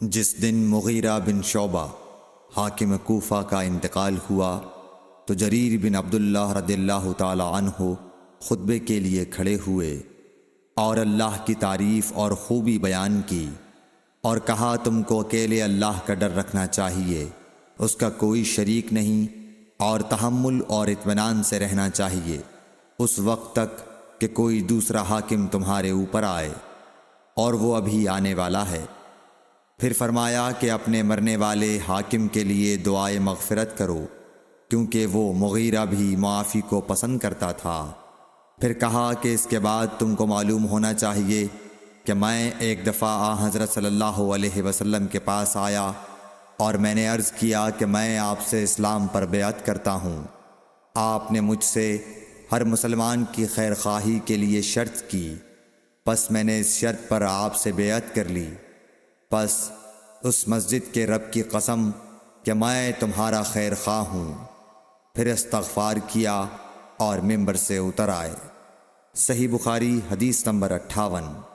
جس دن مغیرہ بن شعبہ حاکم کوفہ کا انتقال ہوا تو جریر بن عبداللہ رضی اللہ تعالی عنہ خطبے کے لیے کھڑے ہوئے اور اللہ کی تعریف اور خوبی بیان کی اور کہا تم کو اکیلے اللہ کا ڈر رکھنا چاہیے، اس کا کوئی شریک نہیں، اور تحمل اور اطمینان سے رہنا چاہیے اس وقت تک کہ کوئی دوسرا حاکم تمہارے اوپر آئے، اور وہ ابھی آنے والا ہے۔ پھر فرمایا کہ اپنے مرنے والے حاکم کے لیے دعائے مغفرت کرو، کیونکہ وہ مغیرہ بھی معافی کو پسند کرتا تھا۔ پھر کہا کہ اس کے بعد تم کو معلوم ہونا چاہیے کہ میں ایک دفعہ حضرت صلی اللہ علیہ وسلم کے پاس آیا اور میں نے عرض کیا کہ میں آپ سے اسلام پر بیعت کرتا ہوں۔ آپ نے مجھ سے ہر مسلمان کی خیر خواہی کے لیے شرط کی، پس میں نے اس شرط پر آپ سے بیعت کر لی۔ پس اس مسجد کے رب کی قسم کہ میں تمہارا خیر خواہ ہوں۔ پھر استغفار کیا اور ممبر سے اتر آئے۔ صحیح بخاری حدیث نمبر 58۔